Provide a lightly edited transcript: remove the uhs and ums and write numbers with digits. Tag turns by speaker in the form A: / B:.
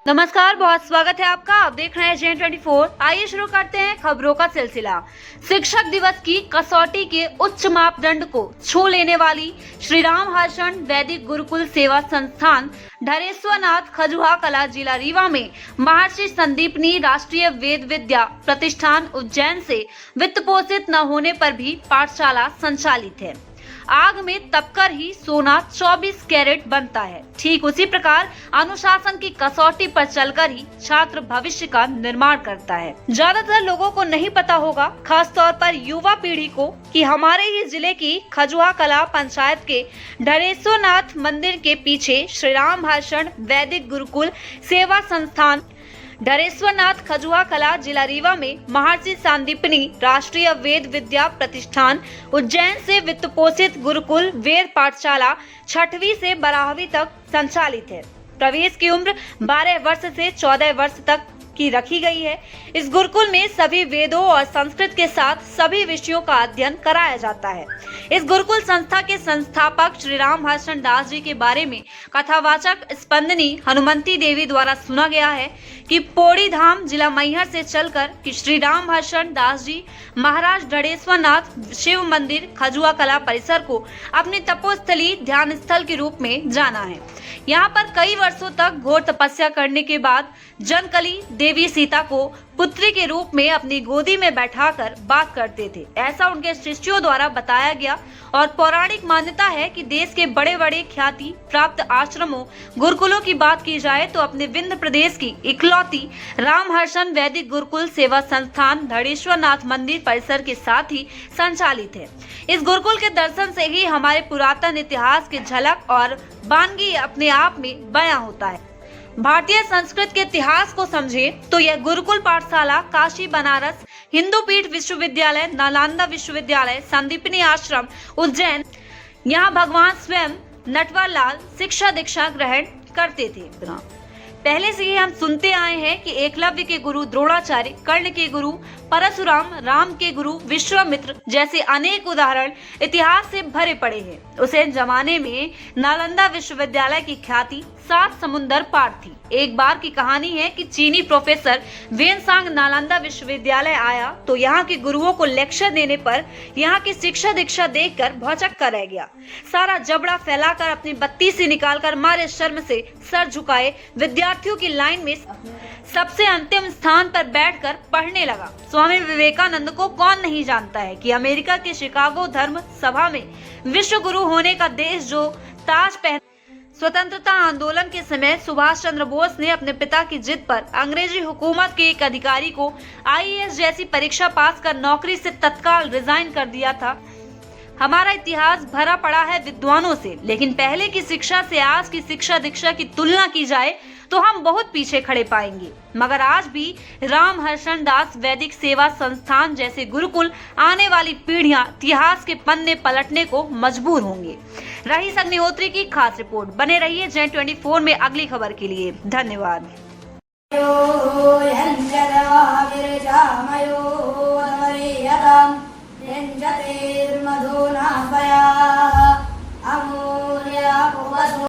A: नमस्कार, बहुत स्वागत है आपका। आप देख रहे हैं J24। आइए शुरू करते हैं खबरों का सिलसिला। शिक्षक दिवस की कसौटी के उच्च मापदंड को छू लेने वाली श्री राम हर्षण वैदिक गुरुकुल सेवा संस्थान ढरेश्वरनाथ खजुहा कला जिला रीवा में महर्षि संदीपनी राष्ट्रीय वेद विद्या प्रतिष्ठान उज्जैन से वित्त पोषित न होने पर भी पाठशाला संचालित है। आग में तपकर ही सोना 24 कैरेट बनता है, ठीक उसी प्रकार अनुशासन की कसौटी पर चलकर ही छात्र भविष्य का निर्माण करता है। ज्यादातर लोगों को नहीं पता होगा, खास तौर पर युवा पीढ़ी को, कि हमारे ही जिले की खजुहा कला पंचायत के ढरेश्वरनाथ मंदिर के पीछे श्री राम हर्षण वैदिक गुरुकुल सेवा संस्थान ढरेश्वरनाथ खजुहा कला जिला रीवा में महर्षि संदीपनी राष्ट्रीय वेद विद्या प्रतिष्ठान उज्जैन से वित्त पोषित गुरुकुल वेद पाठशाला 6वीं से 12वीं तक संचालित है। प्रवेश की उम्र 12 वर्ष से 14 वर्ष तक की रखी गई है। इस गुरुकुल में सभी वेदों और संस्कृत के साथ सभी विषयों का अध्ययन कराया जाता है। इस गुरुकुल संस्था के संस्थापक श्री राम हर्षण दास जी के बारे में कथावाचक स्पंदनी हनुमंती देवी द्वारा सुना गया है कि पौड़ी धाम जिला मैहर से चलकर कि श्री राम हर्षण दास जी महाराज ढरेश्वरनाथ शिव मंदिर खजुहा कला परिसर को अपनी तपोस्थली ध्यान स्थल के रूप में जाना है। यहाँ पर कई वर्षों तक घोर तपस्या करने के बाद जनकली देवी सीता को पुत्री के रूप में अपनी गोदी में बैठाकर बात करते थे, ऐसा उनके शिष्यों द्वारा बताया गया। और पौराणिक मान्यता है कि देश के बड़े बड़े ख्याति प्राप्त आश्रमों गुरुकुलों की बात की जाए तो अपने विंध्य प्रदेश की इकलौती राम हर्षण वैदिक गुरुकुल सेवा संस्थान ढरेश्वरनाथ मंदिर परिसर के साथ ही संचालित है। इस गुरुकुल के दर्शन से ही हमारे पुरातन इतिहास की झलक और वानगी अपने आप में बयां होता है। भारतीय संस्कृत के इतिहास को समझे तो यह गुरुकुल पाठशाला काशी बनारस हिंदू पीठ विश्वविद्यालय नालंदा विश्वविद्यालय संदीपनी आश्रम उज्जैन, यहाँ भगवान स्वयं नटवर लाल शिक्षा दीक्षा ग्रहण करते थे। पहले से ही हम सुनते आए हैं कि एकलव्य के गुरु द्रोणाचार्य, कर्ण के गुरु परशुराम, राम के गुरु विश्वामित्र जैसे अनेक उदाहरण इतिहास से भरे पड़े हैं। उसे जमाने में नालंदा विश्वविद्यालय की ख्याति 7 समुंदर पार थी। एक बार की कहानी है कि चीनी प्रोफेसर वेनसांग नालंदा विश्वविद्यालय आया तो यहाँ के गुरुओं को लेक्चर देने पर यहाँ की शिक्षा दीक्षा देखकर भौचक्का रह गया। सारा जबड़ा फैलाकर अपनी बत्ती से निकालकर मारे शर्म से सर झुकाए विद्यार्थियों की लाइन में सबसे अंतिम स्थान पर बैठकर पढ़ने लगा। स्वामी विवेकानंद को कौन नहीं जानता है कि अमेरिका के शिकागो धर्म सभा में विश्व गुरु होने का देश जो ताज पहन स्वतंत्रता आंदोलन के समय सुभाष चंद्र बोस ने अपने पिता की जिद पर अंग्रेजी हुकूमत के एक अधिकारी को IAS जैसी परीक्षा पास कर नौकरी से तत्काल रिजाइन कर दिया था। हमारा इतिहास भरा पड़ा है विद्वानों से, लेकिन पहले की शिक्षा से आज की शिक्षा दीक्षा की तुलना की जाए तो हम बहुत पीछे खड़े पाएंगे। मगर आज भी राम हर्षण दास वैदिक सेवा संस्थान जैसे गुरुकुल आने वाली पीढ़ियां इतिहास के पन्ने पलटने को मजबूर होंगे। रईस अग्निहोत्री की खास रिपोर्ट। बने रहिए J24 में अगली खबर के लिए। धन्यवाद।
B: रञ्जते मधुना